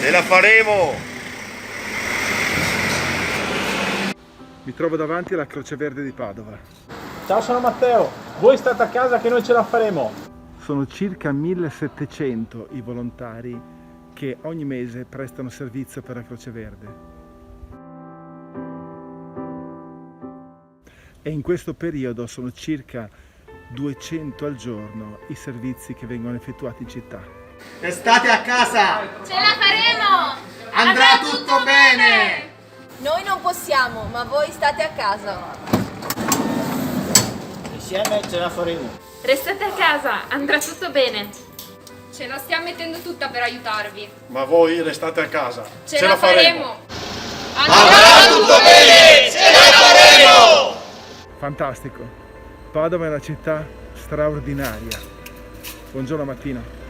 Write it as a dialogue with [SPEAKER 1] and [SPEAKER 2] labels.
[SPEAKER 1] Ce la faremo!
[SPEAKER 2] Mi trovo davanti alla Croce Verde di Padova.
[SPEAKER 3] Ciao, sono Matteo. Voi state a casa che noi ce la faremo.
[SPEAKER 2] Sono circa 1700 i volontari che ogni mese prestano servizio per la Croce Verde. E in questo periodo sono circa 200 al giorno i servizi che vengono effettuati in città.
[SPEAKER 1] Restate a casa!
[SPEAKER 4] Ce la faremo!
[SPEAKER 1] Andrà tutto bene!
[SPEAKER 5] Noi non possiamo, ma voi state a casa.
[SPEAKER 6] Insieme ce la faremo.
[SPEAKER 4] Restate a casa, andrà tutto bene. Ce la stiamo mettendo tutta per aiutarvi.
[SPEAKER 7] Ma voi restate a casa.
[SPEAKER 4] Ce la faremo!
[SPEAKER 1] Andrà tutto bene! Ce la faremo!
[SPEAKER 2] Fantastico! Padova è una città straordinaria. Buongiorno Martina.